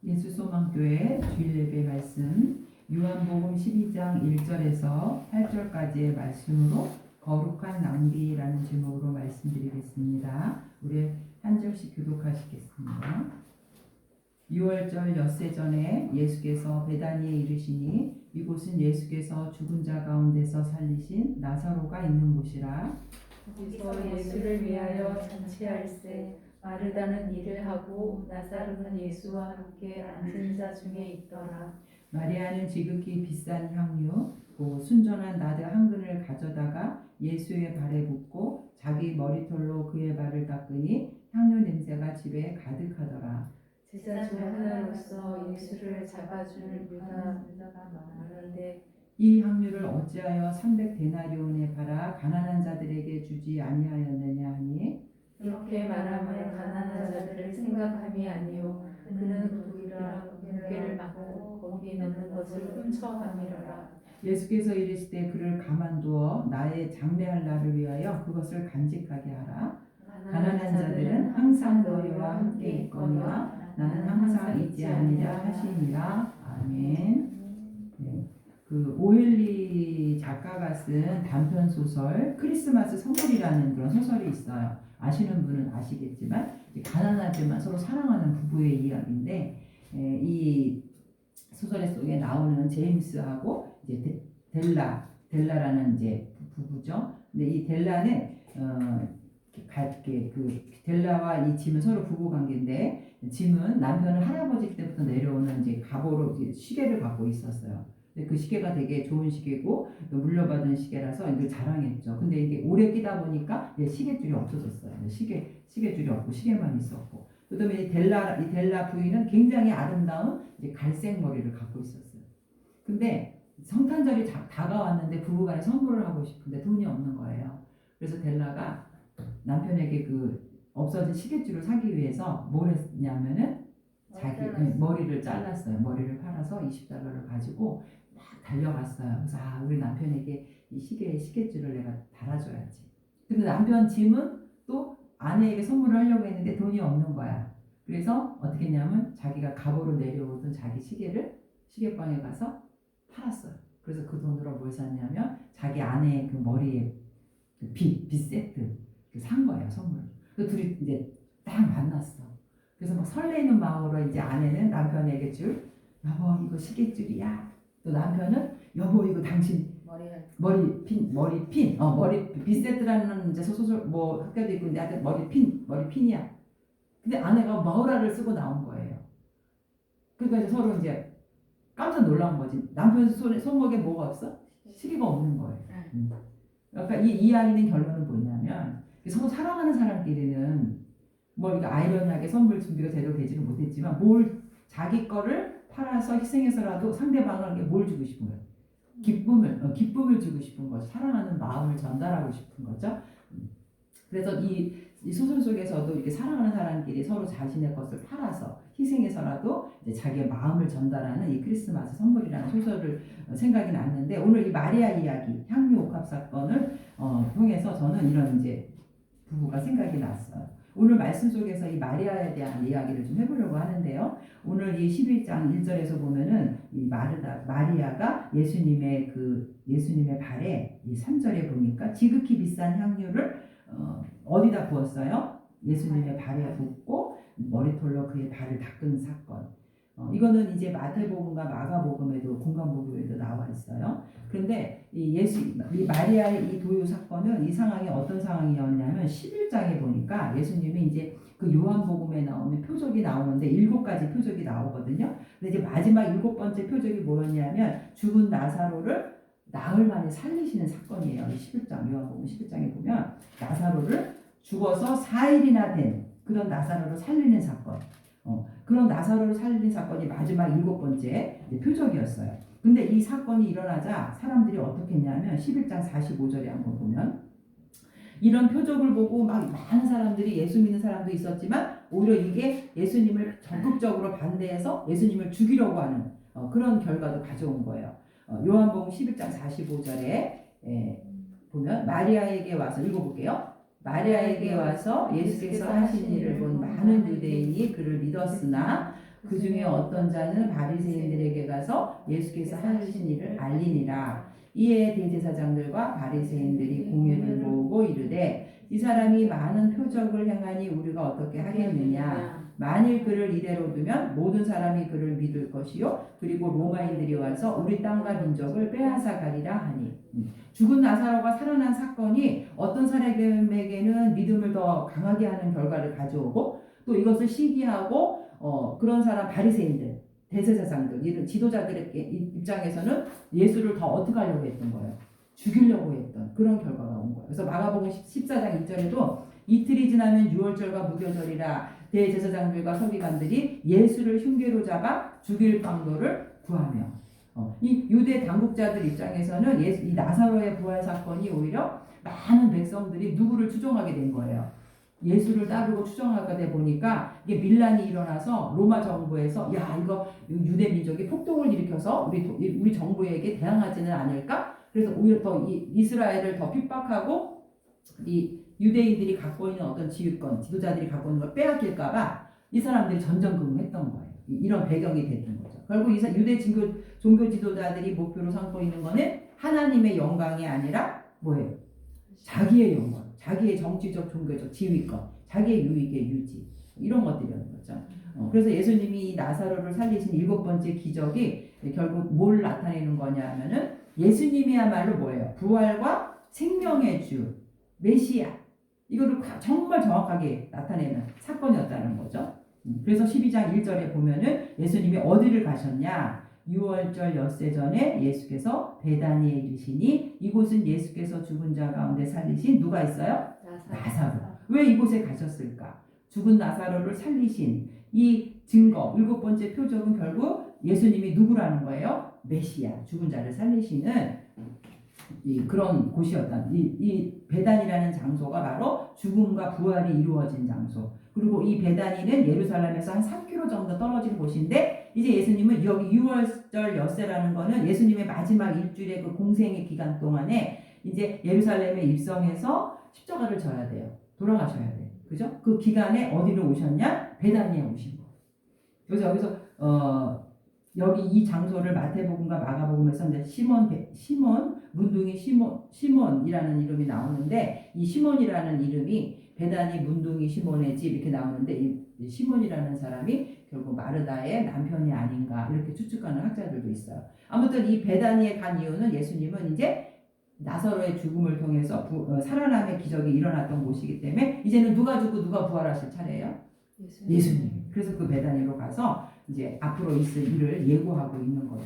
예수소망교회 주일예배 말씀 요한복음 12장 1절에서 8절까지의 말씀으로 거룩한 낭비라는 제목으로 말씀드리겠습니다. 우리 한 절씩 교독하시겠습니다. 6월절 엿새 전에 예수께서 베다니에 이르시니 이곳은 예수께서 죽은 자 가운데서 살리신 나사로가 있는 곳이라. 거기서 예수를 위하여 잔치할세 마르다는 일을 하고 나사로는 예수와 함께 앉은 자 중에 있더라. 마리아는 지극히 비싼 향유 곧 순전한 나드 한 근을 가져다가 예수의 발에 붓고 자기 머리털로 그의 발을 닦으니 향유 냄새가 집에 가득하더라. 제자 중 하나로서 예수를 잡아줄 유다가 많은데 이 향유를 어찌하여 300데나리온에 팔아 가난한 자들에게 주지 아니하였느냐 하니, 이렇게 말하면 가난한 자들을 생각함이 아니요 그는 누구라 무게를 받고 거기에 넣는 것을 훔쳐가미러라. 예수께서 이르시되 그를 가만두어 나의 장래할 날을 위하여 그것을 간직하게 하라. 가난한 자들은 항상 너희와 함께 있거니와 나는 항상 있지 아니라 하시니라. 아멘. 네. 그 오일리 작가가 쓴 단편 소설 크리스마스 선물이라는 그런 소설이 있어요. 아시는 분은 아시겠지만 가난하지만 서로 사랑하는 부부의 이야기인데, 이 소설 속에 나오는 제임스하고 이제 델라라는 이제 부부죠. 근데 이 델라는 그 델라와 이 짐은 서로 부부 관계인데, 짐은 남편은 할아버지 때부터 내려오는 이제 갑오로 이제 시계를 갖고 있었어요. 근데 그 시계가 되게 좋은 시계고 물려받은 시계라서 이걸 자랑했죠. 근데 이게 오래 끼다 보니까 시계줄이 없어졌어요. 시계줄이 없고 시계만 있었고. 그다음에 이 델라 부인은 굉장히 아름다운 이제 갈색 머리를 갖고 있었어요. 근데 성탄절이 다가왔는데 부부간에 선물을 하고 싶은데 돈이 없는 거예요. 그래서 델라가 남편에게 그 없어진 시계줄을 사기 위해서 뭘 했냐면은 자기 머리를 잘랐어요. 머리를 팔아서 $20를 가지고 막 달려갔어요. 그래서 우리 남편에게 이 시계줄을 내가 달아줘야지. 근데 남편 짐은 또 아내에게 선물을 하려고 했는데 돈이 없는 거야. 그래서 어떻게 했냐면 자기가 갑오로 내려오던 자기 시계를 시계방에 가서 팔았어요. 그래서 그 돈으로 뭘 샀냐면 자기 아내의 그 머리에 그 빗 세트 산 거예요, 선물. 그 둘이 이제 딱 만났어. 그래서 막 설레이는 마음으로 이제 아내는 남편에게 줄 여보 이거 시계줄이야. 또 남편은 여보 이거 당신 머리핀 빗세트라는 이제 소설 뭐 학교도 있고 근데 머리핀이야. 근데 아내가 마우라를 쓰고 나온 거예요. 그러니까 이제 서로 이제 깜짝 놀란 거지. 남편 손목에 뭐가 없어? 시계가 없는 거예요. 그러니까 이 이야기는 결론은 뭐냐면 서로 사랑하는 사람끼리는 뭐 이거 아이러니하게 선물 준비가 제대로 되지는 못했지만 뭘 자기 거를 팔아서 희생해서라도 상대방에게 뭘 주고 싶은 거예요. 기쁨을 주고 싶은 거죠. 사랑하는 마음을 전달하고 싶은 거죠. 그래서 이 소설 속에서도 이렇게 사랑하는 사람끼리 서로 자신의 것을 팔아서 희생해서라도 이제 자기의 마음을 전달하는 이 크리스마스 선물이라는 소설을 생각이 났는데, 오늘 이 마리아 이야기, 향유 옥합 사건을 통해서 저는 이런 이제 부부가 생각이 났어요. 오늘 말씀 속에서 이 마리아에 대한 이야기를 좀 해보려고 하는데요. 오늘 이 12장 1절에서 보면은 이 마리아가 예수님의 발에 이 3절에 보니까 지극히 비싼 향유를 어디다 부었어요? 예수님의 발에 붓고 머리털로 그의 발을 닦은 사건. 이거는 이제 마태복음과 마가복음에도 공관복음에도 나와 있어요. 그런데 이 마리아의 이 도유 사건은 이 상황이 어떤 상황이었냐면 11장에 보니까 예수님이 이제 그 요한복음에 나오면 표적이 나오는데 7가지 표적이 나오거든요. 근데 이제 마지막 7번째 표적이 뭐였냐면 죽은 나사로를 나흘 만에 살리시는 사건이에요. 11장 요한복음 11장에 보면 나사로를 죽어서 4일이나 된 그런 나사로를 살리는 사건. 그런 나사로를 살린 사건이 마지막 7번째 표적이었어요. 근데 이 사건이 일어나자 사람들이 어떻게 했냐면 11장 45절에 한번 보면 이런 표적을 보고 막 많은 사람들이 예수 믿는 사람도 있었지만 오히려 이게 예수님을 적극적으로 반대해서 예수님을 죽이려고 하는 그런 결과도 가져온 거예요. 요한복음 11장 45절에 보면 마리아에게 와서 읽어볼게요. 마리아에게 와서 예수께서 하신 일을 본 많은 유대인이 그를 믿었으나 그 중에 어떤 자는 바리새인들에게 가서 예수께서 하신 일을 알리니라. 이에 대제사장들과 바리새인들이 공회를 모으고 이르되 이 사람이 많은 표적을 행하니 우리가 어떻게 하겠느냐. 만일 그를 이대로 두면 모든 사람이 그를 믿을 것이요 그리고 로마인들이 와서 우리 땅과 민족을 빼앗아 가리라 하니. 죽은 나사로가 살아난 사건이 어떤 사람에게는 믿음을 더 강하게 하는 결과를 가져오고 또 이것을 시기하고 그런 사람 바리새인들, 대제사장들 이런 지도자들의 입장에서는 예수를 더 어떻게 하려고 했던 거예요. 죽이려고 했던 그런 결과가 온 거예요. 그래서 마가복음 14장 2절에도 이틀이 지나면 유월절과 무교절이라 대제사장들과 서기관들이 예수를 흉계로 잡아 죽일 방도를 구하며 이 유대 당국자들 입장에서는 이 나사로의 부활 사건이 오히려 많은 백성들이 누구를 추종하게 된 거예요. 예수를 따르고 추종하게 보니까 이게 밀란이 일어나서 로마 정부에서 야 이거 유대 민족이 폭동을 일으켜서 우리 정부에게 대항하지는 않을까? 그래서 오히려 더 이스라엘을 더 핍박하고 이 유대인들이 갖고 있는 어떤 지휘권, 지도자들이 갖고 있는 걸 빼앗길까봐 이 사람들이 전전긍긍했던 거예요. 이런 배경이 됐던 거죠. 결국 유대 종교 지도자들이 목표로 삼고 있는 거는 하나님의 영광이 아니라 뭐예요? 자기의 영광, 자기의 정치적, 종교적 지휘권, 자기의 유익의 유지 이런 것들이었는 거죠. 그래서 예수님이 나사로를 살리신 7번째 기적이 결국 뭘 나타내는 거냐 하면은 예수님이야말로 뭐예요? 부활과 생명의 주, 메시아 이거를 정말 정확하게 나타내는 사건이었다는 거죠. 그래서 12장 1절에 보면은 예수님이 어디를 가셨냐? 6월절 엿새 전에 예수께서 베다니에 이르시니 이곳은 예수께서 죽은 자 가운데 살리신 누가 있어요? 나사로. 왜 이곳에 가셨을까? 죽은 나사로를 살리신 이 증거 7번째 표적은 결국 예수님이 누구라는 거예요? 메시아, 죽은 자를 살리시는 그런 곳이었다. 이 베단이라는 장소가 바로 죽음과 부활이 이루어진 장소. 그리고 이 베다니는 예루살렘에서 한 3km 정도 떨어진 곳인데 이제 예수님은 여기 6월절 엿새라는 거는 예수님의 마지막 일주일의 그 공생의 기간 동안에 이제 예루살렘에 입성해서 십자가를 져야 돼요. 돌아가셔야 돼요. 그죠? 그 기간에 어디로 오셨냐? 베다니에 오신 거예요. 그래서 여기서 여기 이 장소를 마태복음과 마가복음에서 이제 시몬 문둥이 시몬이라는 이름이 나오는데 이 시몬이라는 이름이 베다니 문둥이 시몬의 집 이렇게 나오는데 이 시몬이라는 사람이 결국 마르다의 남편이 아닌가 이렇게 추측하는 학자들도 있어요. 아무튼 이 베다니에 간 이유는 예수님은 이제 나사로의 죽음을 통해서 살아남의 기적이 일어났던 곳이기 때문에 이제는 누가 죽고 누가 부활하실 차례예요? 예수님. 그래서 그 베다니로 가서 이제 앞으로 있을 일을 예고하고 있는 거죠.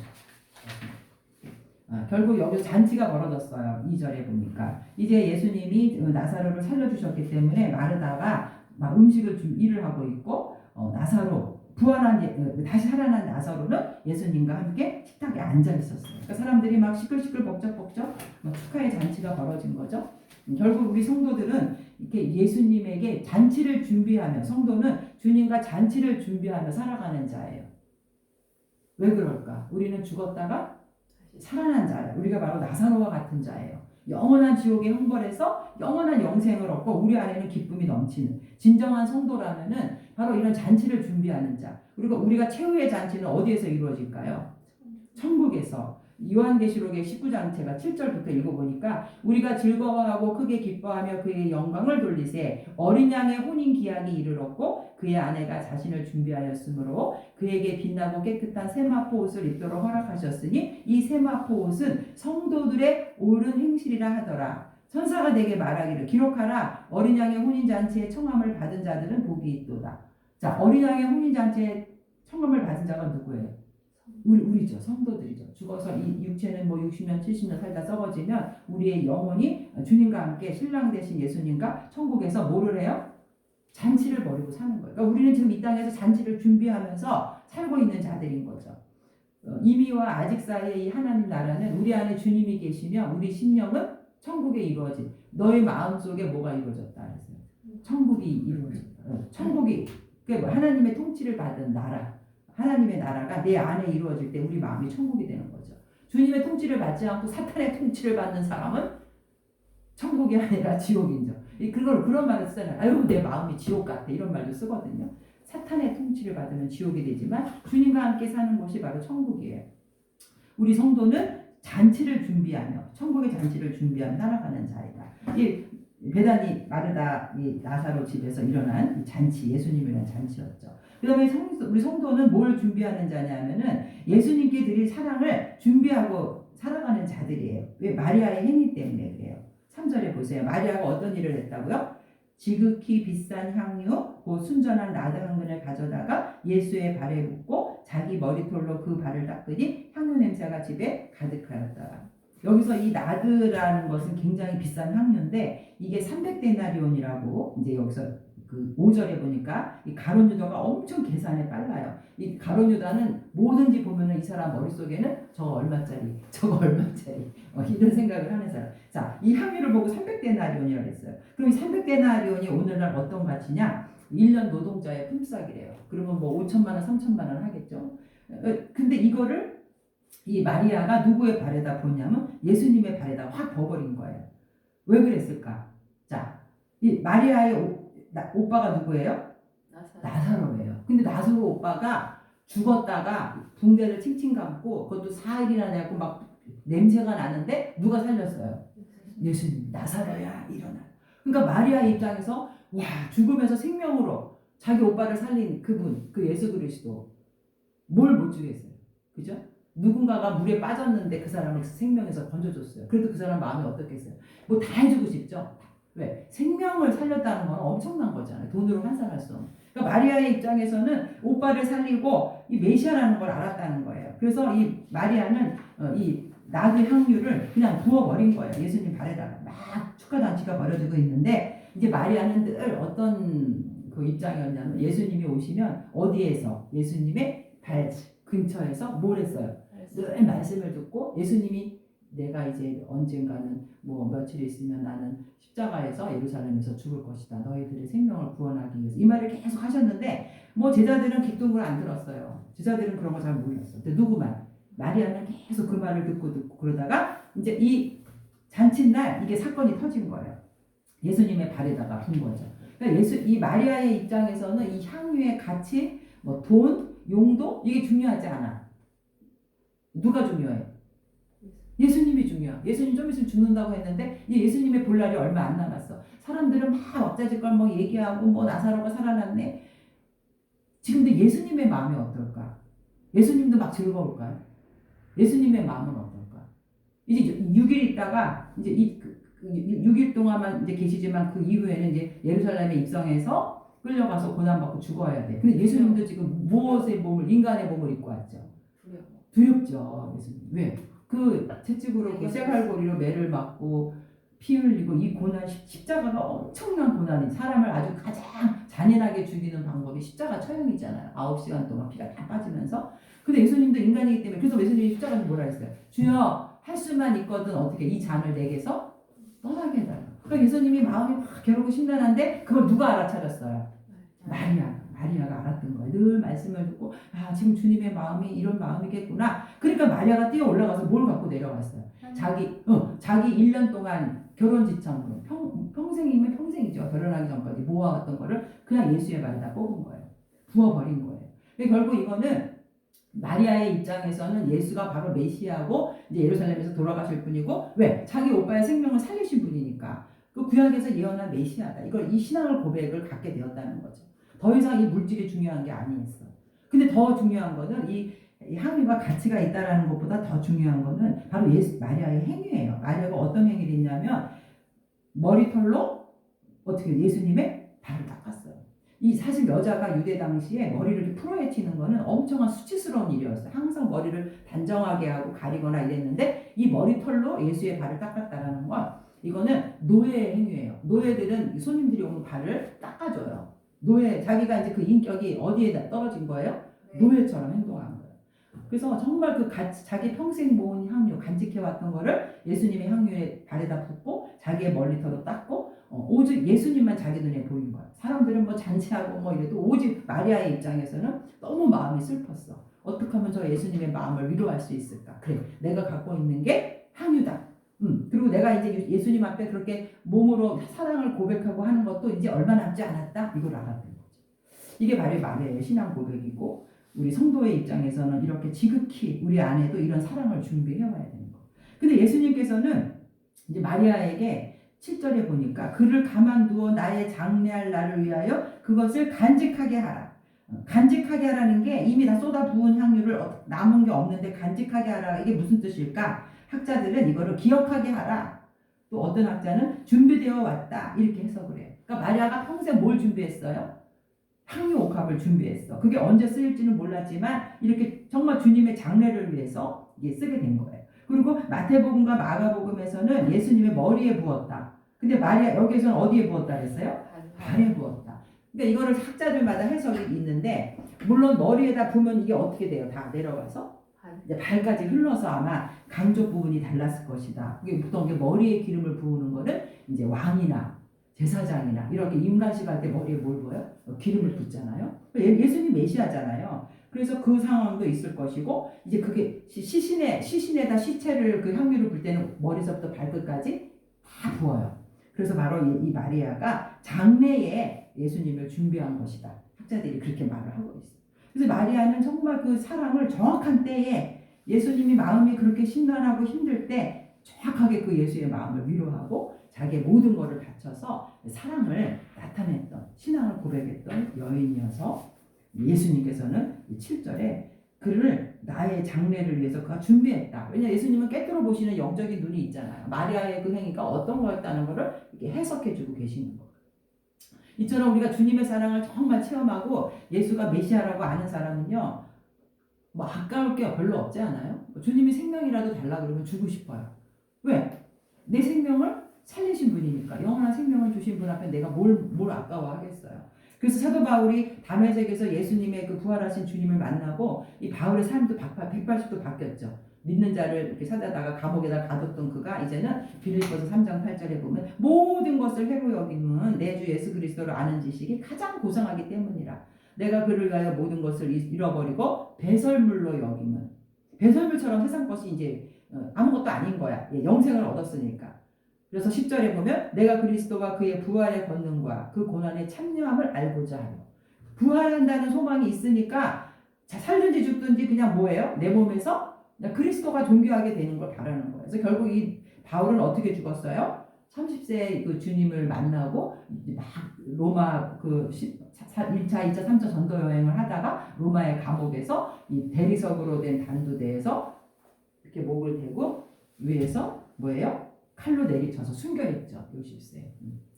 결국 여기서 잔치가 벌어졌어요. 2절에 보니까 이제 예수님이 나사로를 살려주셨기 때문에 마르다가 막 음식을 일을 하고 있고 나사로 부활한 다시 살아난 나사로는 예수님과 함께 식탁에 앉아 있었어요. 그러니까 사람들이 막 시끌시끌 벅적벅적 막 축하의 잔치가 벌어진 거죠. 결국 우리 성도들은 이렇게 예수님에게 잔치를 준비하며 성도는 주님과 잔치를 준비하며 살아가는 자예요. 왜 그럴까? 우리는 죽었다가 살아난 자예요. 우리가 바로 나사로와 같은 자예요. 영원한 지옥의 형벌에서 영원한 영생을 얻고 우리 안에는 기쁨이 넘치는 진정한 성도라면은 바로 이런 잔치를 준비하는 자. 그리고 우리가 최후의 잔치는 어디에서 이루어질까요? 천국에서. 요한계시록의 19장 제가 7절부터 읽어보니까 우리가 즐거워하고 크게 기뻐하며 그의 영광을 돌리세 어린 양의 혼인 기약이 이르렀고 그의 아내가 자신을 준비하였으므로 그에게 빛나고 깨끗한 세마포 옷을 입도록 허락하셨으니 이 세마포 옷은 성도들의 옳은 행실이라 하더라. 천사가 내게 말하기를 기록하라. 어린 양의 혼인잔치에 청함을 받은 자들은 복이 있도다. 자, 어린 양의 혼인잔치에 청함을 받은 자가 누구예요? 우리죠. 성도들이죠. 죽어서 이 육체는 뭐 60년 70년 살다 썩어지면 우리의 영혼이 주님과 함께 신랑 되신 예수님과 천국에서 뭐를 해요? 잔치를 벌이고 사는 거예요. 그러니까 우리는 지금 이 땅에서 잔치를 준비하면서 살고 있는 자들인 거죠. 이미와 아직 사이의 이 하나님 나라는 우리 안에 주님이 계시며 우리 심령은 천국에 이루어진 너의 마음속에 뭐가 이루어졌다 했어요. 천국이 이루어졌다. 천국이 그러니까 하나님의 통치를 받은 나라. 하나님의 나라가 내 안에 이루어질 때 우리 마음이 천국이 되는 거죠. 주님의 통치를 받지 않고 사탄의 통치를 받는 사람은 천국이 아니라 지옥이죠. 그런 말을 쓰잖아요. 아유 내 마음이 지옥 같아 이런 말도 쓰거든요. 사탄의 통치를 받으면 지옥이 되지만 주님과 함께 사는 곳이 바로 천국이에요. 우리 성도는 잔치를 준비하며 천국의 잔치를 준비하며 살아가는 자이다. 이 베다니 마르다 이 나사로 집에서 일어난 이 잔치, 예수님을 위한 잔치였죠. 그다음에 우리 성도는 뭘 준비하는 자냐면은 예수님께 드릴 사랑을 준비하고 살아가는 자들이에요. 왜? 마리아의 행위 때문에 그래요. 3절에 보세요. 마리아가 어떤 일을 했다고요? 지극히 비싼 향유 곧 순전한 나드 한 근을 가져다가 예수의 발에 붓고 자기 머리털로 그 발을 닦으니 향유 냄새가 집에 가득하였더라. 여기서 이 나드라는 것은 굉장히 비싼 향유인데 이게 300데나리온이라고 이제 여기서 그 5절에 보니까 이 가룟 유다가 엄청 계산에 빨라요. 이 가룟 유다는 뭐든지 보면은 이 사람 머릿속에는 저거 얼마짜리 이런 생각을 하는 사람. 자, 이 향유를 보고 300데나리온이라고 했어요. 그럼 이 300데나리온이 오늘날 어떤 가치냐? 1년 노동자의 품삯이래요. 그러면 뭐 5천만 원, 3천만 원 하겠죠. 근데 이거를 이 마리아가 누구의 발에다 보냐면 예수님의 발에다 확 버버린 거예요. 왜 그랬을까? 자, 이 마리아의 오빠가 누구예요? 나사로예요. 근데 나사로 오빠가 죽었다가 붕대를 칭칭 감고 그것도 4일이나 되고 막 냄새가 나는데 누가 살렸어요? 예수님. 나사로야 일어나. 그러니까 마리아의 입장에서 와, 죽으면서 생명으로 자기 오빠를 살린 그분, 그 예수 그리스도 뭘 못 주겠어요. 그죠? 누군가가 물에 빠졌는데 그 사람을 생명에서 건져줬어요. 그래도 그 사람 마음이 어떻겠어요? 뭐 다 해주고 싶죠? 왜? 생명을 살렸다는 건 엄청난 거잖아요. 돈으로 환산할 수 없는. 그러니까 마리아의 입장에서는 오빠를 살리고 이 메시아라는 걸 알았다는 거예요. 그래서 이 마리아는 이 나드 향유를 그냥 부어버린 거예요. 예수님 발에다가 막 축하잔치가 벌어지고 있는데 이제 마리아는 늘 어떤 그 입장이었냐면 예수님이 오시면 어디에서 예수님의 발 근처에서 뭘 했어요? 늘 말씀을 듣고 예수님이 내가 이제 언젠가는 뭐 며칠 있으면 나는 십자가에서 예루살렘에서 죽을 것이다. 너희들의 생명을 구원하기 위해서 이 말을 계속 하셨는데 뭐 제자들은 귀뚱을 안 들었어요. 제자들은 그런 거 잘 몰랐어. 근데 누구만? 마리아는 계속 그 말을 듣고 그러다가 이제 이 잔칫날 이게 사건이 터진 거예요. 예수님의 발에다가 분 거죠. 그러니까 이 마리아의 입장에서는 이 향유의 가치, 뭐 돈, 용도 이게 중요하지 않아. 누가 중요해? 예수님이 중요해. 예수님 좀 있으면 죽는다고 했는데 예수님의 볼 날이 얼마 안 남았어. 사람들은 막 왁자지껄 뭐 얘기하고 뭐 나사로가 살아났네. 지금 근데 예수님의 마음이 어떨까? 예수님도 막 즐거울까요? 예수님의 마음은 어떨까? 이제 6일 있다가 이제 6일 동안만 이제 계시지만 그 이후에는 이제 예루살렘에 입성해서 끌려가서 고난받고 죽어야 돼. 근데 예수님도 지금 무엇의 몸을 인간의 몸을 입고 왔죠. 두렵죠. 예수님. 왜? 그 채찍으로 그 쇠갈고리로 매를 맞고 피 흘리고 이 고난 십자가가 엄청난 고난이 사람을 아주 가장 잔인하게 죽이는 방법이 십자가 처형이잖아요. 9시간 동안 피가 다 빠지면서. 근데 예수님도 인간이기 때문에 그래서 예수님이 십자가에서 뭐라 했어요? 주여 할 수만 있거든 어떻게 이 잔을 내게서 떠나게 해달라. 그러니까 예수님이 마음이 막 괴롭고 심란한데 그걸 누가 알아차렸어요? 마리아가 알았던 거예요. 늘 말씀을 듣고 아 지금 주님의 마음이 이런 마음이겠구나. 그러니까 마리아가 뛰어 올라가서 뭘 갖고 내려갔어요. 자기 1년 동안 결혼 지참으로 평생이면 평생이죠. 결혼하기 전까지 모아왔던 거를 그냥 예수의 발에다 뽑은 거예요. 부어버린 거예요. 결국 이거는 마리아의 입장에서는 예수가 바로 메시아고 이제 예루살렘에서 돌아가실 분이고 왜? 자기 오빠의 생명을 살리신 분이니까 그 구약에서 예언한 메시아다. 이 신앙을 고백을 갖게 되었다는 거죠. 더 이상 이 물질이 중요한 게 아니었어. 근데 더 중요한 거는 이 향유가 가치가 있다라는 것보다 더 중요한 거는 바로 마리아의 행위예요. 마리아가 어떤 행위를 했냐면 머리털로 어떻게 예수님의 발을 닦았어요. 이 사실 여자가 유대 당시에 머리를 이렇게 풀어헤치는 거는 엄청난 수치스러운 일이었어요. 항상 머리를 단정하게 하고 가리거나 이랬는데 이 머리털로 예수의 발을 닦았다라는 건 이거는 노예의 행위예요. 노예들은 손님들이 오면 발을 닦아줘요. 자기가 이제 그 인격이 어디에 떨어진 거예요? 노예처럼 행동하는 거예요. 그래서 정말 그 자기 평생 모은 향유, 간직해왔던 거를 예수님의 향유에 발에다 붓고 자기의 머리털로 닦고 오직 예수님만 자기 눈에 보인 거예요. 사람들은 뭐 잔치하고 뭐 이래도 오직 마리아의 입장에서는 너무 마음이 슬펐어. 어떻게 하면 저 예수님의 마음을 위로할 수 있을까? 그래, 내가 갖고 있는 게 향유다. 그리고 내가 이제 예수님 앞에 그렇게 몸으로 사랑을 고백하고 하는 것도 이제 얼마 남지 않았다. 이걸 알았던 거죠. 이게 바로 마리아의 신앙 고백이고 우리 성도의 입장에서는 이렇게 지극히 우리 안에도 이런 사랑을 준비해 와야 되는 거. 근데 예수님께서는 이제 마리아에게 7절에 보니까 그를 가만두어 나의 장래할 날을 위하여 그것을 간직하게 하라. 간직하게 하라는 게 이미 다 쏟아 부은 향유를 남은 게 없는데 간직하게 하라. 이게 무슨 뜻일까? 학자들은 이거를 기억하게 하라. 또 어떤 학자는 준비되어 왔다. 이렇게 해석을 해요. 그러니까 마리아가 평생 뭘 준비했어요? 향유 옥합을 준비했어. 그게 언제 쓰일지는 몰랐지만 이렇게 정말 주님의 장례를 위해서 이게 쓰게 된 거예요. 그리고 마태복음과 마가복음에서는 예수님의 머리에 부었다. 근데 마리아 여기에서는 어디에 부었다 했어요? 발에 부었다. 그러니까 이거를 학자들마다 해석이 있는데 물론 머리에다 부으면 이게 어떻게 돼요? 다 내려가서 이제 발까지 흘러서 아마 강조 부분이 달랐을 것이다. 그게 보통 머리에 기름을 부으는 거는 이제 왕이나 제사장이나 이렇게 임관식 할 때 머리에 뭘 부어요? 기름을 붓잖아요. 예수님 메시아잖아요. 그래서 그 상황도 있을 것이고 이제 그게 시신에다 시체를 그 향유를 불 때는 머리서부터 발끝까지 다 부어요. 그래서 바로 이 마리아가 장래에 예수님을 준비한 것이다. 학자들이 그렇게 말을 하고 있어요. 그래서 마리아는 정말 그 사랑을 정확한 때에 예수님이 마음이 그렇게 심란하고 힘들 때 정확하게 그 예수의 마음을 위로하고 자기의 모든 것을 바쳐서 사랑을 나타냈던 신앙을 고백했던 여인이어서 예수님께서는 7절에 그를 나의 장래를 위해서 그가 준비했다. 왜냐하면 예수님은 깨뜨려 보시는 영적인 눈이 있잖아요. 마리아의 그 행위가 어떤 거였다는 것을 이렇게 해석해주고 계시는 거예요. 이처럼 우리가 주님의 사랑을 정말 체험하고 예수가 메시아라고 아는 사람은요, 뭐 아까울 게 별로 없지 않아요? 주님이 생명이라도 달라 그러면 주고 싶어요. 왜? 내 생명을 살리신 분이니까. 영원한 생명을 주신 분 앞에 내가 뭘 아까워하겠어요. 그래서 사도 바울이 다메섹에서 예수님의 그 부활하신 주님을 만나고 이 바울의 삶도 180도 바뀌었죠. 믿는 자를 이렇게 찾아다가 감옥에다 가뒀던 그가 이제는 빌립보서 3장 8절에 보면 모든 것을 회로 여김은 내 주 예수 그리스도를 아는 지식이 가장 고상하기 때문이라. 내가 그를 위하여 모든 것을 잃어버리고 배설물로 여김은. 배설물처럼 세상 것이 이제 아무것도 아닌 거야. 영생을 얻었으니까. 그래서 10절에 보면 내가 그리스도와 그의 부활의 권능과 그 고난의 참여함을 알고자 하여. 부활한다는 소망이 있으니까 살든지 죽든지 그냥 뭐예요? 내 몸에서 그리스도가 존귀하게 되는 걸 바라는 거예요. 그래서 결국 이 바울은 어떻게 죽었어요? 30세 그 주님을 만나고 막 로마 그 1차, 2차, 3차 전도 여행을 하다가 로마의 감옥에서 이 대리석으로 된 단두대에서 이렇게 목을 대고 위에서 뭐예요? 칼로 내리쳐서 순결했죠. 60세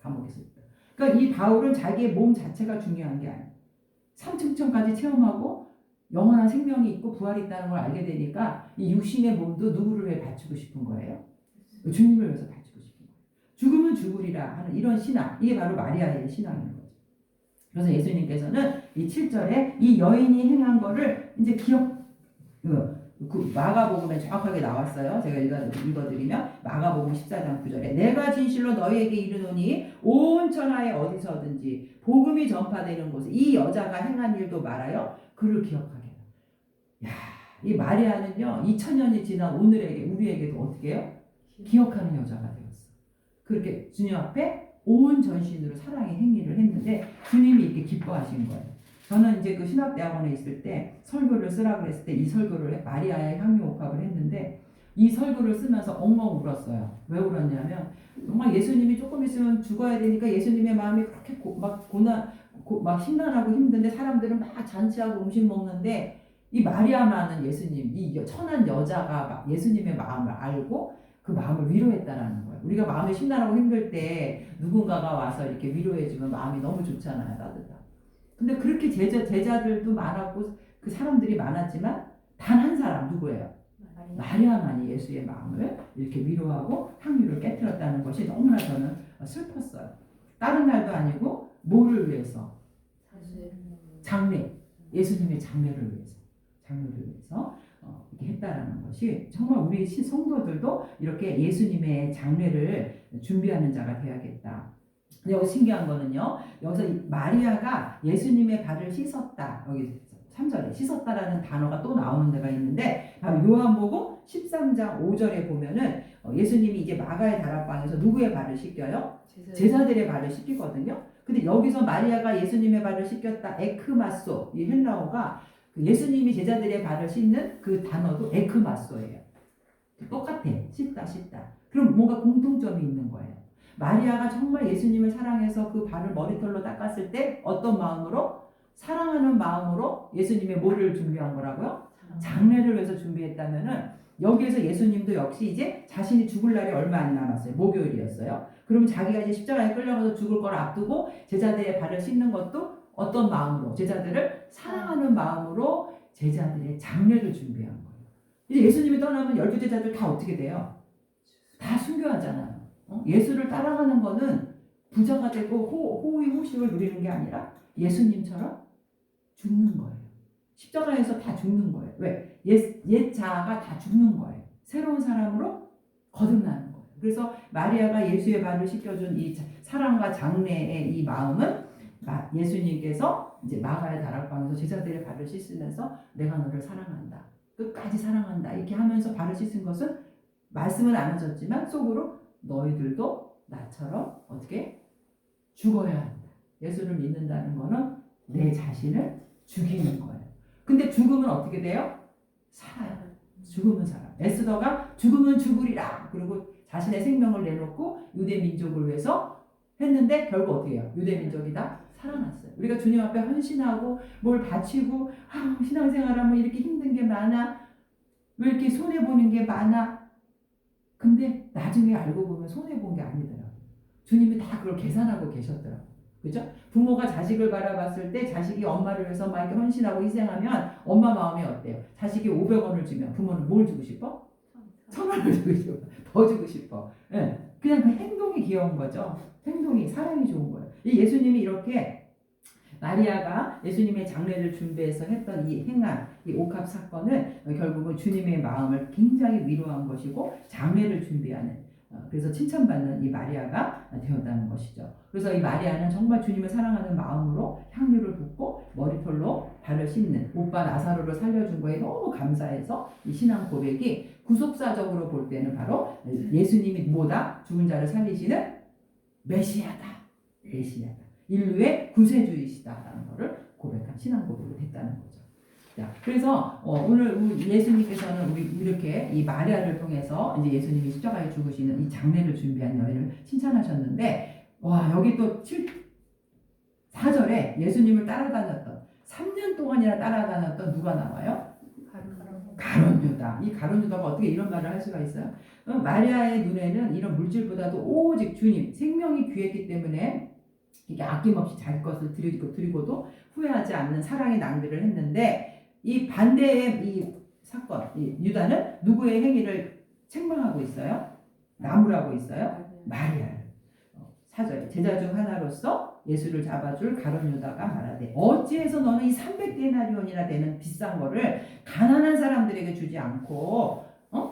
감옥에서. 그러니까 이 바울은 자기의 몸 자체가 중요한 게 아니에요. 삼층천까지 체험하고 영원한 생명이 있고 부활이 있다는 걸 알게 되니까 이 육신의 몸도 누구를 위해 바치고 싶은 거예요? 주님을 위해서 바치고 싶은 거예요. 죽으면 죽으리라 하는 이런 신앙, 이게 바로 마리아의 신앙인 거죠. 그래서 예수님께서는 이 7절에 이 여인이 행한 거를 이제 그 마가복음에 정확하게 나왔어요. 제가 읽어드리면 마가복음 14장 9절에 내가 진실로 너희에게 이르노니 온 천하에 어디서든지 복음이 전파되는 곳에 이 여자가 행한 일도 말하여 그를 기억하게 해라. 야, 이 마리아는요 2000년이 지난 우리에게도 어떻게 해요? 기억하는 여자가 되었어. 그렇게 주님 앞에 온 전신으로 사랑의 행위를 했는데 주님이 이렇게 기뻐하신 거예요. 저는 이제 그 신학대학원에 있을 때 설교를 쓰라고 그랬을 때 이 설교를 마리아의 향유 옥합을 했는데 이 설교를 쓰면서 엉엉 울었어요. 왜 울었냐면 정말 예수님이 조금 있으면 죽어야 되니까 예수님의 마음이 그렇게 막 심란하고 힘든데 사람들은 막 잔치하고 음식 먹는데 이 마리아만은 예수님, 이 천한 여자가 막 예수님의 마음을 알고 그 마음을 위로했다라는 거예요. 우리가 마음이 심란하고 힘들 때 누군가가 와서 이렇게 위로해주면 마음이 너무 좋잖아요. 따뜻하고. 근데 그렇게 제자들도 많았고 그 사람들이 많았지만 단 한 사람 누구예요? 마리아만이 예수의 마음을 이렇게 위로하고 향유를 깨뜨렸다는 것이 너무나 저는 슬펐어요. 다른 날도 아니고 뭐를 위해서? 장례, 예수님의 장례를 위해서 이렇게 했다라는 것이 정말 우리 성도들도 이렇게 예수님의 장례를 준비하는 자가 되어야겠다. 여기 신기한 거는요. 여기서 마리아가 예수님의 발을 씻었다. 여기 3절에 씻었다라는 단어가 또 나오는 데가 있는데 바로 요한복음 13장 5절에 보면은 예수님이 이제 마가의 다락방에서 누구의 발을 씻겨요? 제자들의 발을 씻기거든요. 근데 여기서 마리아가 예수님의 발을 씻겼다. 에크마소. 이 헬라어가 그 예수님이 제자들의 발을 씻는 그 단어도 에크마소예요. 똑같아. 씻다, 씻다. 그럼 뭔가 공통점이 있는 거예요. 마리아가 정말 예수님을 사랑해서 그 발을 머리털로 닦았을 때 어떤 마음으로? 사랑하는 마음으로 예수님의 뭐를 준비한 거라고요? 장례를 위해서 준비했다면은 여기에서 예수님도 역시 이제 자신이 죽을 날이 얼마 안 남았어요. 목요일이었어요. 그럼 자기가 이제 십자가에 끌려가서 죽을 걸 앞두고 제자들의 발을 씻는 것도 어떤 마음으로? 제자들을 사랑하는 마음으로 제자들의 장례를 준비한 거예요. 이제 예수님이 떠나면 12제자들 다 어떻게 돼요? 다 순교하잖아요. 예수를 따라가는 거는 부자가 되고 호의 호식을 누리는 게 아니라 예수님처럼 죽는 거예요. 십자가에서 다 죽는 거예요. 왜? 옛 자아가 다 죽는 거예요. 새로운 사람으로 거듭나는 거예요. 그래서 마리아가 예수의 발을 씻겨준 이 사랑과 장래의 이 마음은 예수님께서 이제 마가의 다락방에서 제자들의 발을 씻으면서 내가 너를 사랑한다. 끝까지 사랑한다. 이렇게 하면서 발을 씻은 것은 말씀은 안 하셨지만 속으로 너희들도 나처럼 어떻게 죽어야 한다. 예수를 믿는다는 거는 내 자신을 죽이는 거예요. 근데 죽음은 어떻게 돼요? 살아요. 죽음은 살아. 에스더가 죽으면 죽으리라. 그리고 자신의 생명을 내놓고 유대 민족을 위해서 했는데 결국 어떻게 해요? 유대 민족이 다 살아났어요. 우리가 주님 앞에 헌신하고 뭘 바치고 신앙생활하면 이렇게 힘든 게 많아. 왜 이렇게 손해보는 게 많아. 근데 나중에 알고 보면 손해본 게 아니더라고요. 주님이 다 그걸 계산하고 계셨더라고요. 그죠? 부모가 자식을 바라봤을 때 자식이 엄마를 위해서 막 이렇게 헌신하고 희생하면 엄마 마음이 어때요? 자식이 500원을 주면 부모는 뭘 주고 싶어? 1000원을 주고 싶어. 더 주고 싶어. 예. 그냥 그 행동이 귀여운 거죠. 행동이, 사랑이 좋은 거예요. 이 예수님이 이렇게 마리아가 예수님의 장례를 준비해서 했던 이 행한 이 옥합 사건은 결국은 주님의 마음을 굉장히 위로한 것이고 장례를 준비하는 그래서 칭찬받는 이 마리아가 되었다는 것이죠. 그래서 이 마리아는 정말 주님을 사랑하는 마음으로 향유를 붓고 머리털로 발을 씻는 오빠 나사로를 살려준 거에 너무 감사해서 이 신앙 고백이 구속사적으로 볼 때는 바로 예수님이 뭐다? 죽은 자를 살리시는 메시아다. 메시아다. 인류의 구세주이시다라는 것을 고백한 신앙 고백이 됐다는 거죠. 자, 그래서 오늘 예수님께서는 우리 이렇게 이 마리아를 통해서 이제 예수님이 십자가에 죽으시는 이 장례를 준비한 여인을 칭찬하셨는데, 와 여기 또 4절에 예수님을 따라다녔던 3년 동안이나 따라다녔던 누가 나와요? 가룟 유다. 이 가룟 유다가 어떻게 이런 말을 할 수가 있어요? 마리아의 눈에는 이런 물질보다도 오직 주님 생명이 귀했기 때문에 이게 아낌없이 자기 것을 드리고도 후회하지 않는 사랑의 낭비를 했는데 이 반대의 이 사건, 이 유다는 누구의 행위를 책망하고 있어요? 나무라고 있어요? 마리아를. 4절 제자 중 하나로서 예수를 잡아줄 가룟 유다가 말하되 어찌해서 너는 이 300데나리온이나 되는 비싼 거를 가난한 사람들에게 주지 않고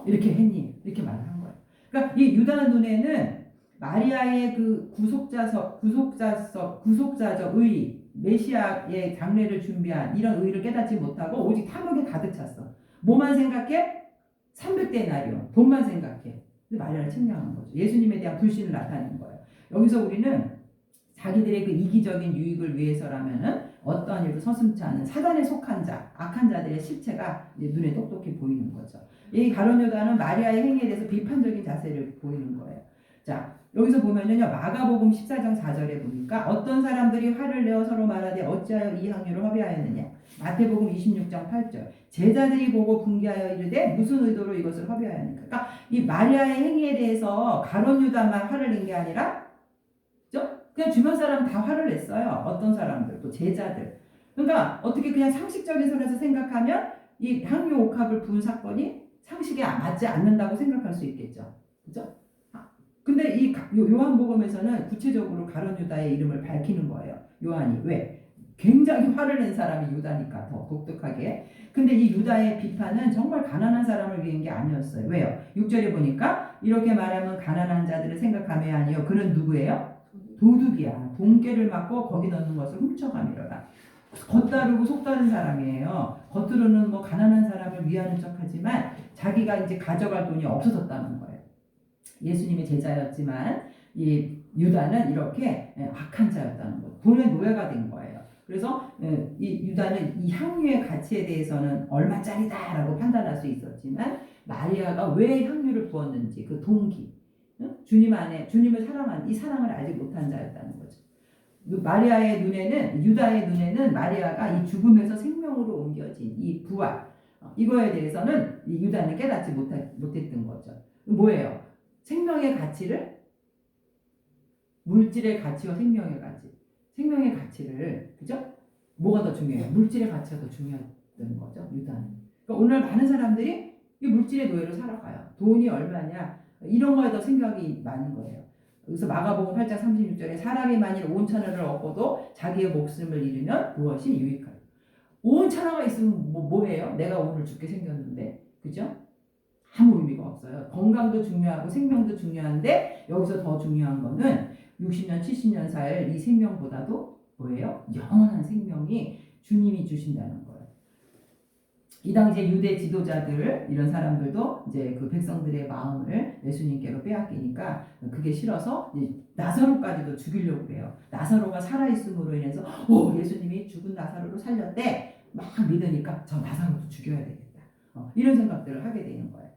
이렇게 했니? 이렇게 말을 한 거예요. 그러니까 이 유다 눈에는 마리아의 그 구속자적 의의, 메시아의 장례를 준비한 이런 의의를 깨닫지 못하고 오직 탐욕에 가득 찼어. 뭐만 생각해? 300데나리온, 돈만 생각해. 근데 마리아를 책망한 거죠. 예수님에 대한 불신을 나타낸 거예요. 여기서 우리는 자기들의 그 이기적인 유익을 위해서라면은 어떠한 일도 서슴지 않은 사단에 속한 자, 악한 자들의 실체가 눈에 똑똑히 보이는 거죠. 이 가룟 유다는 마리아의 행위에 대해서 비판적인 자세를 보이는 거예요. 자, 여기서 보면은요, 마가복음 14장 4절에 보니까 어떤 사람들이 화를 내어 서로 말하되 어찌하여 이 향유를 허비하였느냐. 마태복음 26장 8절 제자들이 보고 분개하여 이르되 무슨 의도로 이것을 허비하였느냐. 그러니까 이 마리아의 행위에 대해서 가룟 유다만 화를 낸 게 아니라 그냥 주변 사람 다 화를 냈어요. 어떤 사람들, 또 제자들. 그러니까 어떻게 그냥 상식적인 선에서 생각하면 이 향유 옥합을 부은 사건이 상식에 맞지 않는다고 생각할 수 있겠죠. 그죠? 근데 이 요한복음에서는 구체적으로 가룟 유다의 이름을 밝히는 거예요. 요한이. 왜? 굉장히 화를 낸 사람이 유다니까 더 독특하게. 근데 이 유다의 비판은 정말 가난한 사람을 위한 게 아니었어요. 왜요? 6절에 보니까 이렇게 말하면 가난한 자들을 생각하며 아니요. 그는 누구예요? 도둑이야. 돈깨를 맞고 거기 넣는 것을 훔쳐가미로라. 겉다르고 속다른 사람이에요. 겉으로는 뭐 가난한 사람을 위하는 척하지만 자기가 이제 가져갈 돈이 없어졌다는 거예요. 예수님의 제자였지만 이 유다는 이렇게 악한 자였다는 것. 돈의 노예가 된 거예요. 그래서 이 유다는 이 향유의 가치에 대해서는 얼마짜리다라고 판단할 수 있었지만 마리아가 왜 향유를 부었는지 그 동기, 주님 안에 주님을 사랑한 이 사랑을 알지 못한 자였다는 거죠. 마리아의 눈에는 유다의 눈에는 마리아가 이 죽음에서 생명으로 옮겨진 이 부활 이거에 대해서는 이 유다는 깨닫지 못했던 거죠. 뭐예요? 생명의 가치를 물질의 가치와 생명의 가치를 그죠? 뭐가 더 중요해요? 물질의 가치가 더 중요했던 거죠. 유다는. 그러니까 오늘 많은 사람들이 이 물질의 노예로 살아가요. 돈이 얼마냐 이런 거에 더 생각이 많은 거예요. 그래서 마가복음 8장 36절에 사람이 만일 온 천하를 얻고도 자기의 목숨을 잃으면 무엇이 유익하요? 온 천하가 있으면 뭐예요? 내가 오늘 죽게 생겼는데 그죠? 아무 의미가 없어요. 건강도 중요하고 생명도 중요한데 여기서 더 중요한 거는 60년 70년 살 이 생명보다도 뭐예요? 영원한 생명이 주님이 주신다는 거예요. 이 당시에 유대 지도자들 이런 사람들도 이제 그 백성들의 마음을 예수님께로 빼앗기니까 그게 싫어서 나사로까지도 죽이려고 그래요. 나사로가 살아있음으로 인해서 예수님이 죽은 나사로를 살렸대 막 믿으니까 저 나사로도 죽여야 되겠다. 이런 생각들을 하게 되는 거예요.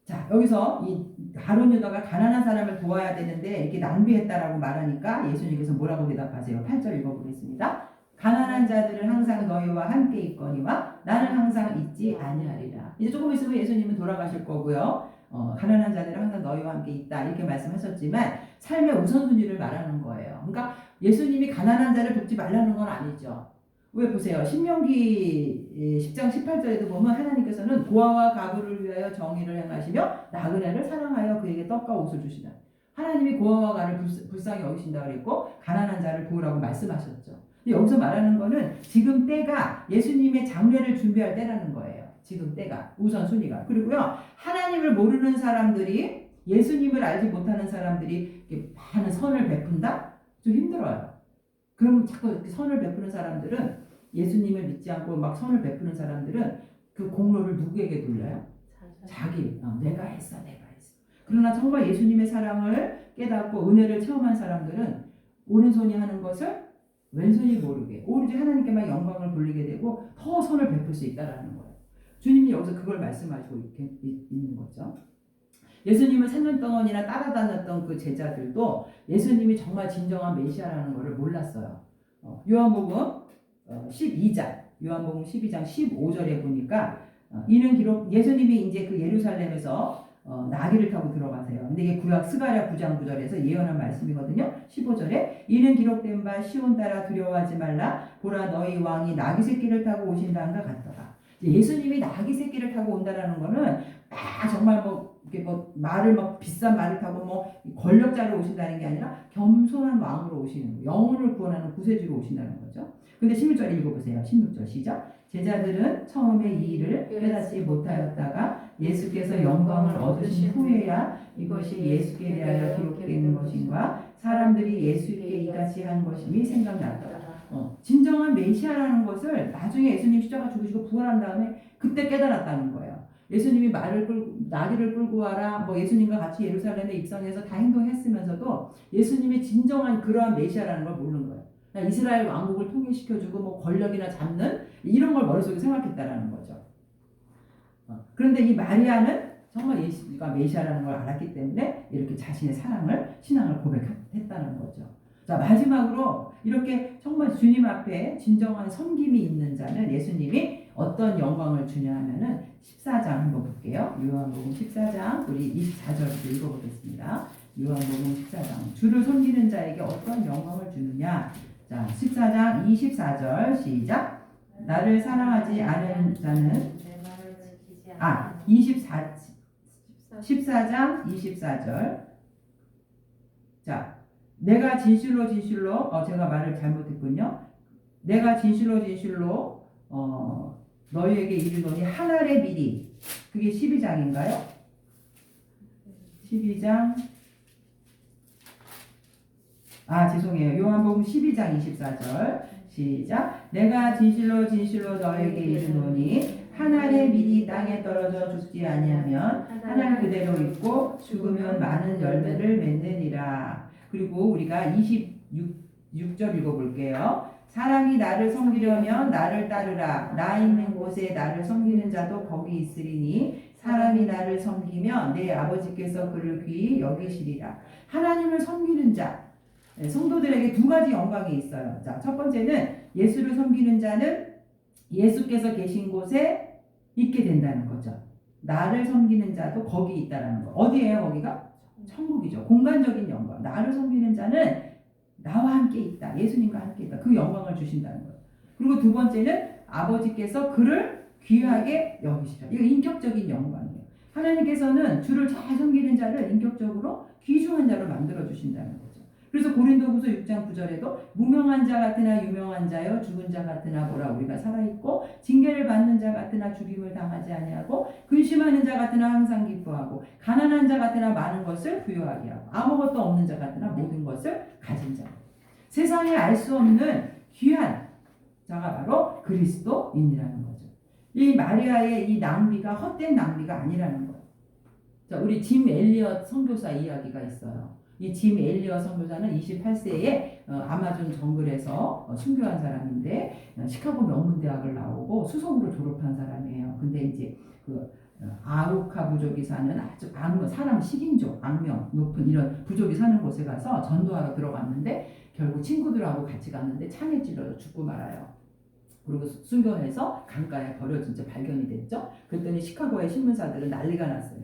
자 여기서 이 가룟 유다가 가난한 사람을 도와야 되는데 이렇게 낭비했다라고 말하니까 예수님께서 뭐라고 대답하세요? 8절 읽어보겠습니다. 가난한 자들은 항상 너희와 함께 있거니와 나는 항상 있지 아니하리라. 이제 조금 있으면 예수님은 돌아가실 거고요. 가난한 자들은 항상 너희와 함께 있다 이렇게 말씀하셨지만 삶의 우선순위를 말하는 거예요. 그러니까 예수님이 가난한 자를 돕지 말라는 건 아니죠. 왜 보세요. 신명기 10장 18절에도 보면 하나님께서는 고아와 가부를 위하여 정의를 행하시며 나그네를 사랑하여 그에게 떡과 옷을 주시다. 하나님이 고아와 가를 불쌍히 여기신다 그랬고 가난한 자를 도우라고 말씀하셨죠. 여기서 말하는 거는 지금 때가 예수님의 장례를 준비할 때라는 거예요. 지금 때가 우선순위가. 그리고요 하나님을 모르는 사람들이 예수님을 알지 못하는 사람들이 많은 선을 베푼다? 좀 힘들어요. 그럼 자꾸 이렇게 선을 베푸는 사람들은 예수님을 믿지 않고 막 선을 베푸는 사람들은 그 공로를 누구에게 돌려요? 자기. 내가 했어. 그러나 정말 예수님의 사랑을 깨닫고 은혜를 체험한 사람들은 오른손이 하는 것을 왼손이 모르게 오로지 하나님께만 영광을 돌리게 되고 더 선을 베풀 수 있다라는 거예요. 주님이 여기서 그걸 말씀하시고 있는 거죠. 예수님을 3년 동안이나 따라다녔던 그 제자들도 예수님이 정말 진정한 메시아라는 것을 몰랐어요. 요한복음 12장 15절에 보니까 이는 기록 예수님이 이제 그 예루살렘에서 나귀를 타고 들어가세요. 근데 이게 구약 스가랴 9장 9절에서 예언한 말씀이거든요. 15절에 이는 기록된 바 시온 따라 두려워하지 말라 보라 너희 왕이 나귀 새끼를 타고 오신다는가 같더라. 예수님이 나귀 새끼를 타고 온다라는 거는 정말 이렇게 말을 비싼 말을 타고 권력자로 오신다는 게 아니라 겸손한 왕으로 오시는 거예요. 영혼을 구원하는 구세주로 오신다는 거죠. 근데 16절 읽어보세요. 16절 시작. 제자들은 처음에 이 일을 깨닫지 못하였다가 예수께서 영광을 얻으신 후에야 이것이 예수께 대하여 기록되는 것인가 사람들이 예수께 이같이 한 것임이 생각났더라. 진정한 메시아라는 것을 나중에 예수님 십자가 죽으시고 부활한 다음에 그때 깨달았다는 거예요. 예수님이 나귀를 끌고 와라 예수님과 같이 예루살렘에 입성해서 다 행동했으면서도 예수님이 진정한 그러한 메시아라는 걸 모르는 거예요. 이스라엘 왕국을 통일시켜주고 권력이나 잡는 이런 걸 머릿속에 생각했다라는 거죠. 그런데 이 마리아는 정말 예수가 메시아라는 걸 알았기 때문에 이렇게 자신의 신앙을 고백했다는 거죠. 자 마지막으로 이렇게 정말 주님 앞에 진정한 섬김이 있는 자는 예수님이 어떤 영광을 주냐 하면은 14장 한번 볼게요. 요한복음 14장 우리 24절부터 읽어보겠습니다. 요한복음 14장 주를 섬기는 자에게 어떤 영광을 주느냐. 자 14장 24절 시작. 나를 사랑하지 않은 자는 14장 24절 자 내가 진실로 제가 말을 잘못했군요. 내가 진실로 너희에게 이르노니 한 알의 미리 그게 12장인가요? 12장 죄송해요. 요한복음 12장 24절 시작. 내가 진실로 너희에게 이르노니 한 알의 밀이 땅에 떨어져 죽지 아니하면 하나 그대로 있고 죽으면 많은 열매를 맺느니라. 그리고 우리가 26절 읽어볼게요. 사람이 나를 섬기려면 나를 따르라. 나 있는 곳에 나를 섬기는 자도 거기 있으리니 사람이 나를 섬기면 내 아버지께서 그를 귀히 여기시리라. 하나님을 섬기는 자, 성도들에게 두 가지 영광이 있어요. 자, 첫 번째는 예수를 섬기는 자는 예수께서 계신 곳에 있게 된다는 거죠. 나를 섬기는 자도 거기 있다라는 거. 어디예요, 거기가? 천국이죠. 공간적인 영광. 나를 섬기는 자는 나와 함께 있다. 예수님과 함께 있다. 그 영광을 주신다는 거예요. 그리고 두 번째는 아버지께서 그를 귀하게 여기시라. 이거 인격적인 영광이에요. 하나님께서는 주를 잘 섬기는 자를 인격적으로 귀중한 자로 만들어 주신다는 거죠. 그래서 고린도후서 6장 9절에도 무명한 자 같으나 유명한 자여 죽은 자 같으나 보라 우리가 살아있고 징계를 받는 자 같으나 죽임을 당하지 아니하고 근심하는 자 같으나 항상 기뻐하고 가난한 자 같으나 많은 것을 부유하게 하고 아무것도 없는 자 같으나 모든 것을 가진 자. 세상에 알 수 없는 귀한 자가 바로 그리스도인이라는 거죠. 이 마리아의 이 낭비가 헛된 낭비가 아니라는 거예요. 자, 우리 짐 엘리엇 선교사 이야기가 있어요. 이 짐 엘리엇 선교사는 28세에 아마존 정글에서 순교한 사람인데 시카고 명문대학을 나오고 수석으로 졸업한 사람이에요. 근데 이제 그 아우카 부족이 사는 아주 사람 식인종, 악명 높은 이런 부족이 사는 곳에 가서 전도하러 들어갔는데 결국 친구들하고 같이 갔는데 창에 찔러서 죽고 말아요. 그리고 순교해서 강가에 버려진 채 발견이 됐죠. 그랬더니 시카고의 신문사들은 난리가 났어요.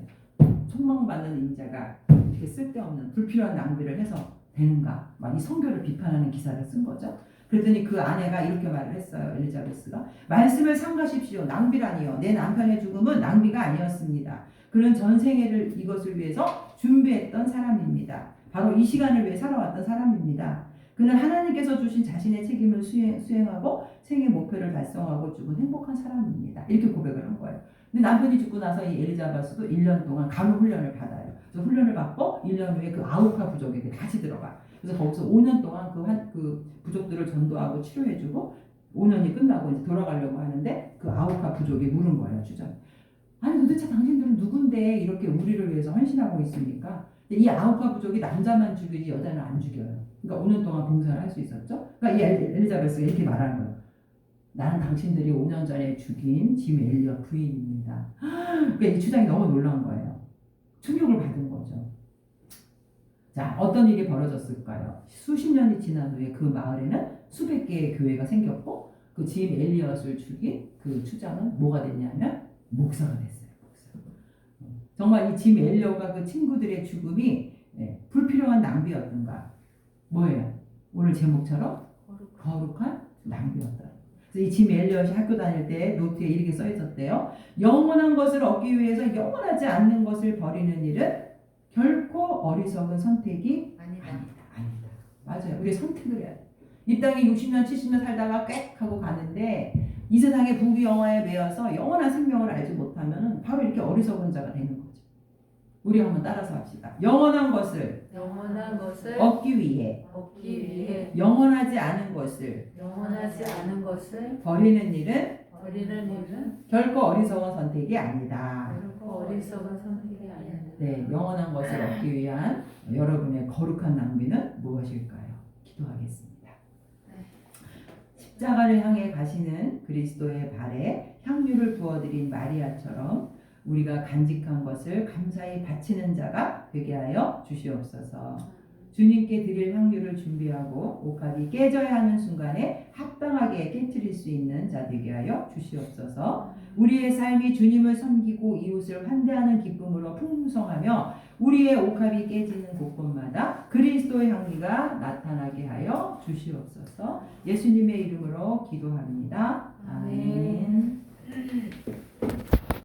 촉망받는 인자가 이렇게 쓸데없는 불필요한 낭비를 해서 되는가? 막 이 선교를 비판하는 기사를 쓴 거죠. 그랬더니 그 아내가 이렇게 말을 했어요. 엘리자베스가 말씀을 삼가십시오. 낭비라니요. 내 남편의 죽음은 낭비가 아니었습니다. 그는 전 생애를 이것을 위해서 준비했던 사람입니다. 바로 이 시간을 위해 살아왔던 사람입니다. 그는 하나님께서 주신 자신의 책임을 수행하고 생애 목표를 달성하고 죽은 행복한 사람입니다. 이렇게 고백을 한 거예요. 근데 남편이 죽고 나서 이 엘리자베스도 1년 동안 간호 훈련을 받아요. 그래서 훈련을 받고 1년 후에 그 아우카 부족에게 다시 들어가. 그래서 거기서 5년 동안 그 부족들을 전도하고 치료해주고 5년이 끝나고 이제 돌아가려고 하는데 그 아우카 부족이 물은 거예요, 주전. 아니 도대체 당신들은 누군데 이렇게 우리를 위해서 헌신하고 있습니까? 이 아우카 부족이 남자만 죽이지 여자는 안 죽여요. 그러니까 5년 동안 봉사를 할 수 있었죠. 그러니까 이 엘리자베스가 이렇게 말하는 거예요. 나는 당신들이 5년 전에 죽인 짐 엘리엇 부인입니다. 그러니까 이 주장이 너무 놀라운 거예요. 충격을 받은 거죠. 자, 어떤 일이 벌어졌을까요? 수십 년이 지난 후에 그 마을에는 수백 개의 교회가 생겼고 그 짐 엘리엇을 죽인 그 추장은 뭐가 됐냐면 목사가 됐어요. 목사. 정말 이 짐 엘리엇과 그 친구들의 죽음이 불필요한 낭비였던가? 뭐예요? 오늘 제목처럼 거룩한 낭비였다. 이 짐 엘리엇이 학교 다닐 때 노트에 이렇게 써 있었대요. 영원한 것을 얻기 위해서 영원하지 않는 것을 버리는 일은 결코 어리석은 선택이 아니다. 맞아요. 우리 선택을 해야 돼. 이 땅에 60년, 70년 살다가 꽥 하고 가는데 이 세상의 부귀영화에 매여서 영원한 생명을 알지 못하면 바로 이렇게 어리석은 자가 되는 거죠. 우리 한번 따라서 합시다. 영원한 것을 얻기 위해 영원하지 않은 것을 버리는 일은 결코 어리석은 선택이 아니다. 네, 영원한 것을 얻기 위한 여러분의 거룩한 낭비는 무엇일까요? 기도하겠습니다. 십자가를 향해 가시는 그리스도의 발에 향유를 부어드린 마리아처럼 우리가 간직한 것을 감사히 바치는 자가 되게 하여 주시옵소서. 주님께 드릴 향유를 준비하고 옥합이 깨져야 하는 순간에 합당하게 깨트릴 수 있는 자 되게 하여 주시옵소서. 우리의 삶이 주님을 섬기고 이웃을 환대하는 기쁨으로 풍성하며 우리의 옥합이 깨지는 곳곳마다 그리스도의 향기가 나타나게 하여 주시옵소서. 예수님의 이름으로 기도합니다. 아멘.